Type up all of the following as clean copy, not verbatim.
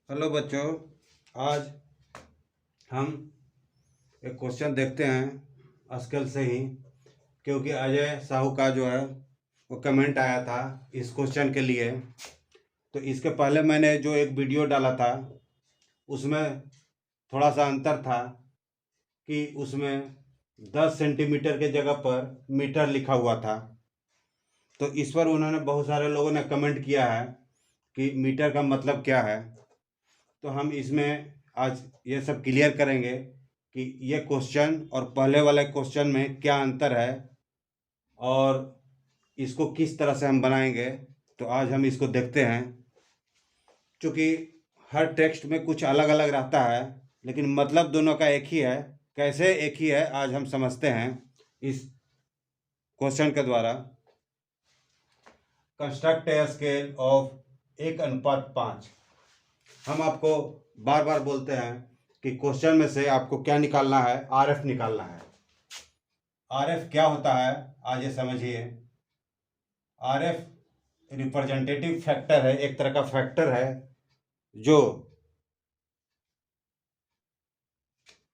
Hello बच्चों। आज हम एक क्वेश्चन देखते हैं स्केल से ही, क्योंकि अजय साहू का जो है वो कमेंट आया था इस क्वेश्चन के लिए। तो इसके पहले मैंने जो एक वीडियो डाला था उसमें थोड़ा सा अंतर था कि उसमें 10 सेंटीमीटर के जगह पर मीटर लिखा हुआ था। तो इस पर उन्होंने बहुत सारे लोगों ने कमेंट किया है कि मीटर का मतलब क्या है। तो हम इसमें आज ये सब क्लियर करेंगे कि ये क्वेश्चन और पहले वाले क्वेश्चन में क्या अंतर है और इसको किस तरह से हम बनाएंगे। तो आज हम इसको देखते हैं। क्योंकि हर टेक्स्ट में कुछ अलग अलग रहता है, लेकिन मतलब दोनों का एक ही है। कैसे एक ही है आज हम समझते हैं इस क्वेश्चन के द्वारा। Construct a scale of 1:5। हम आपको बार बार बोलते हैं कि क्वेश्चन में से आपको क्या निकालना है, आरएफ निकालना है। आरएफ क्या होता है आज ये समझिए। आरएफ रिप्रेजेंटेटिव फैक्टर है, एक तरह का फैक्टर है जो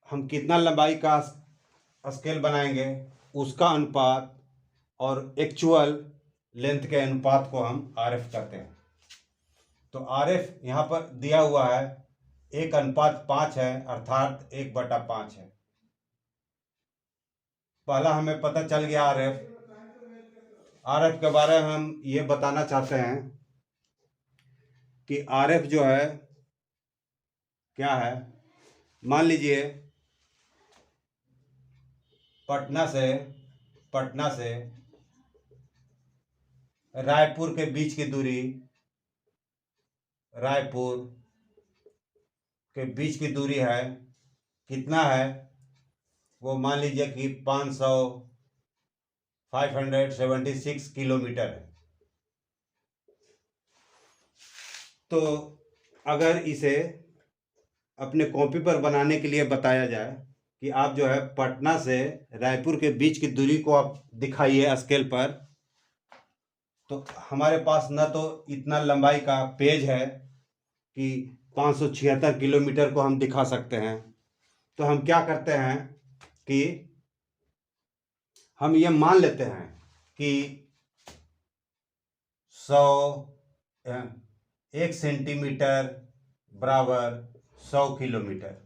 हम कितना लंबाई का स्केल बनाएंगे उसका अनुपात और एक्चुअल लेंथ के अनुपात को हम आरएफ कहते हैं। तो आरएफ यहाँ पर दिया हुआ है 1:5 है, अर्थात 1/5 है। पहला हमें पता चल गया आरएफ। आरएफ के बारे में हम ये बताना चाहते हैं कि आरएफ जो है क्या है। मान लीजिए पटना से रायपुर के बीच की दूरी, रायपुर के बीच की दूरी है, कितना है वो मान लीजिए कि 576 किलोमीटर है। तो अगर इसे अपने कॉपी पर बनाने के लिए बताया जाए कि आप जो है पटना से रायपुर के बीच की दूरी को आप दिखाइए स्केल पर, तो हमारे पास न तो इतना लंबाई का पेज है कि 576 किलोमीटर को हम दिखा सकते हैं। तो हम क्या करते हैं कि हम ये मान लेते हैं कि 100 1 सेंटीमीटर बराबर 100 किलोमीटर।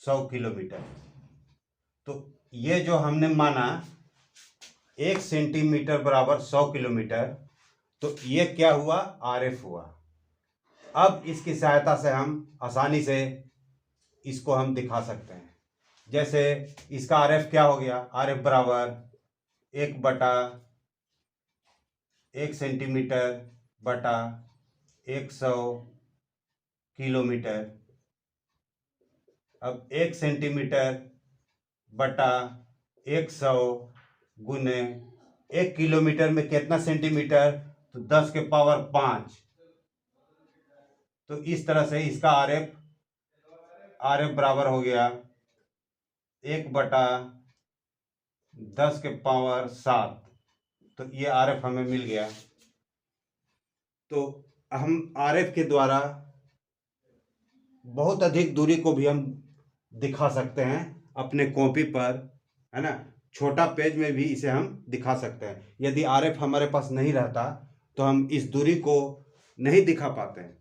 100 किलोमीटर। तो ये जो हमने माना 1 सेंटीमीटर बराबर 100 किलोमीटर, तो ये क्या हुआ, आरएफ हुआ। अब इसकी सहायता से हम आसानी से इसको हम दिखा सकते हैं। जैसे इसका आरएफ क्या हो गया, आरएफ बराबर 1/1 सेंटीमीटर बटा 100 किलोमीटर। अब 1 सेंटीमीटर बटा 100 गुने 1 किलोमीटर में कितना सेंटीमीटर, तो 10 के पावर 5। तो इस तरह से इसका आरएफ बराबर हो गया 1/10 के पावर 7। तो ये आरएफ हमें मिल गया। तो हम आरएफ के द्वारा बहुत अधिक दूरी को भी हम दिखा सकते हैं अपने कॉपी पर, है ना। छोटा पेज में भी इसे हम दिखा सकते हैं। यदि आरएफ हमारे पास नहीं रहता तो हम इस दूरी को नहीं दिखा पाते हैं।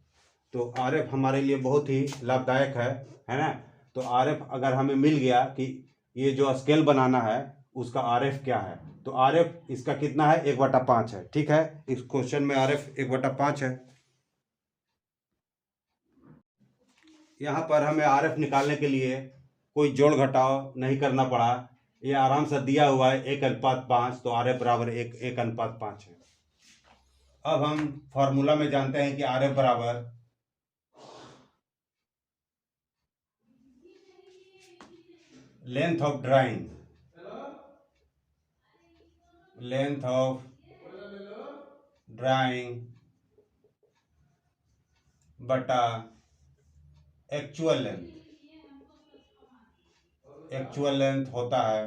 तो आरएफ हमारे लिए बहुत ही लाभदायक है ना। तो आरएफ अगर हमें मिल गया कि ये जो स्केल बनाना है उसका आरएफ क्या है, तो आरएफ इसका कितना है, 1/5 है। ठीक है, इस क्वेश्चन में आरएफ 1/5 है। यहाँ पर हमें आरएफ निकालने के लिए कोई जोड़ घटाव नहीं करना पड़ा। ये आराम से दिया हुआ है 1:5, तो आरएफ बराबर 1:5 है। अब हम फॉर्मूला में जानते हैं कि आरएफ बराबर लेंथ ऑफ ड्राइंग बटा एक्चुअल लेंथ होता है।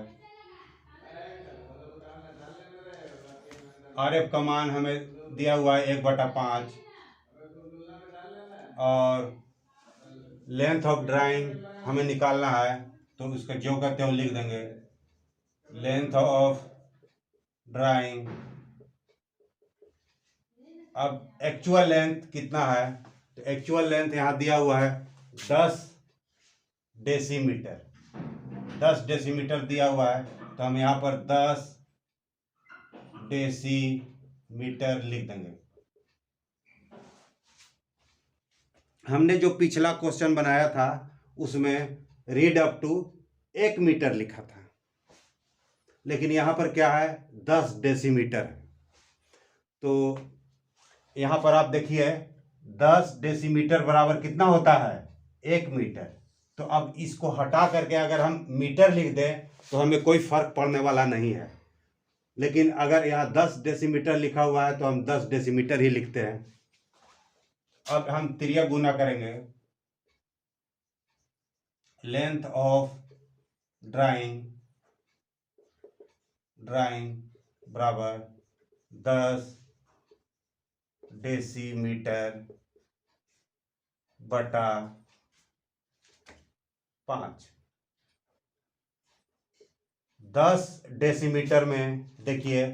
आरएफ का मान हमें दिया हुआ है 1/5 और लेंथ ऑफ ड्राइंग हमें निकालना है, तो उसका जो का त्यों लिख देंगे। लेंथ ऑफ ड्राइंग, अब एक्चुअल लेंथ कितना है, तो एक्चुअल लेंथ यहाँ दिया हुआ है 10 डेसीमीटर। 10 डेसीमीटर दिया हुआ है, तो हम यहाँ पर 10 डेसीमीटर लिख देंगे। हमने जो पिछला क्वेश्चन बनाया था उसमें रीड अप टू 1 मीटर लिखा था, लेकिन यहाँ पर क्या है 10 डेसीमीटर है। तो यहाँ पर आप देखिए 10 डेसीमीटर बराबर कितना होता है 1 मीटर। तो अब इसको हटा करके अगर हम मीटर लिख दें तो हमें कोई फर्क पड़ने वाला नहीं है, लेकिन अगर यहाँ 10 डेसीमीटर लिखा हुआ है तो हम 10 डेसीमीटर ही लिखते हैं। अब हम त्रिया गुना करेंगे। लेंथ ऑफ ड्राइंग बराबर 10 डेसीमीटर बटा 5। 10 डेसीमीटर में देखिए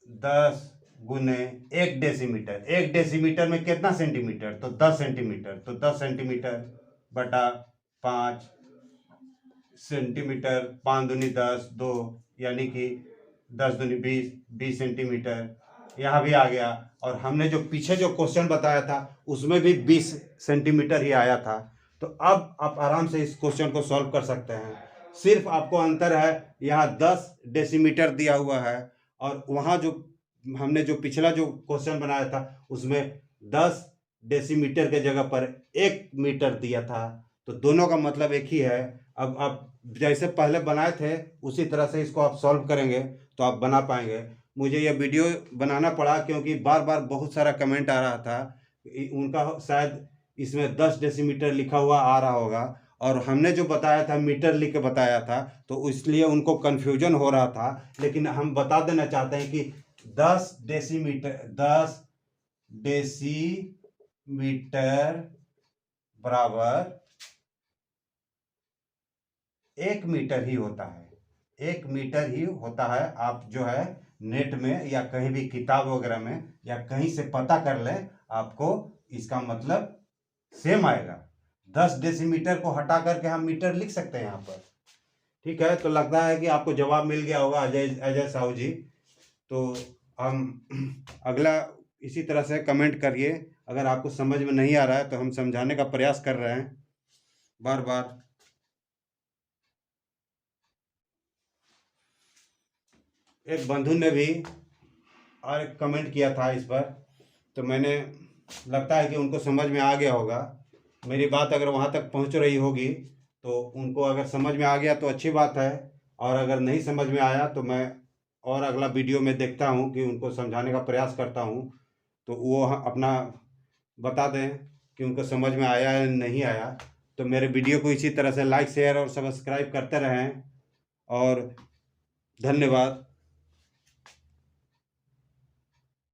10 गुने 1 डेसीमीटर, 1 डेसीमीटर में कितना सेंटीमीटर, तो 10 सेंटीमीटर, तो 10 सेंटीमीटर बटा 5 सेंटीमीटर, 5 दूनी 10, 2 यानी कि 10 दूनी 20, 20 सेंटीमीटर यहाँ भी आ गया। और हमने जो पीछे जो क्वेश्चन बताया था उसमें भी 20 सेंटीमीटर ही आया था। तो अब आप आराम से इस क्वेश्चन को सॉल्व कर सकते हैं। सिर्फ आपको अंतर है, यहाँ 10 डेसीमीटर दिया हुआ है और वहाँ जो हमने जो पिछला जो क्वेश्चन बनाया था उसमें 10 डेसीमीटर के जगह पर 1 मीटर दिया था। तो दोनों का मतलब एक ही है। अब आप जैसे पहले बनाए थे उसी तरह से इसको आप सॉल्व करेंगे तो आप बना पाएंगे। मुझे यह वीडियो बनाना पड़ा क्योंकि बार बार बहुत सारा कमेंट आ रहा था, उनका शायद इसमें 10 डेसीमीटर लिखा हुआ आ रहा होगा और हमने जो बताया था मीटर लिख के बताया था, तो इसलिए उनको कन्फ्यूजन हो रहा था। लेकिन हम बता देना चाहते हैं कि 10 डेसीमीटर बराबर 1 मीटर ही होता है, 1 मीटर ही होता है। आप जो है नेट में या कहीं भी किताब वगैरह में या कहीं से पता कर लें, आपको इसका मतलब सेम आएगा। 10 डेसीमीटर को हटा करके हम मीटर लिख सकते हैं यहाँ पर। ठीक है, तो लगता है कि आपको जवाब मिल गया होगा अजय साहू जी। तो हम अगला इसी तरह से कमेंट करिए। अगर आपको समझ में नहीं आ रहा है तो हम समझाने का प्रयास कर रहे हैं बार बार। एक बंधु ने भी और एक कमेंट किया था इस पर, तो मैंने लगता है कि उनको समझ में आ गया होगा। मेरी बात अगर वहाँ तक पहुँच रही होगी तो उनको अगर समझ में आ गया तो अच्छी बात है, और अगर नहीं समझ में आया तो मैं और अगला वीडियो में देखता हूँ कि उनको समझाने का प्रयास करता हूँ, तो वो अपना बता दें कि उनको समझ में आया या नहीं आया। तो मेरे वीडियो को इसी तरह से लाइक शेयर और सब्सक्राइब करते रहें, और धन्यवाद।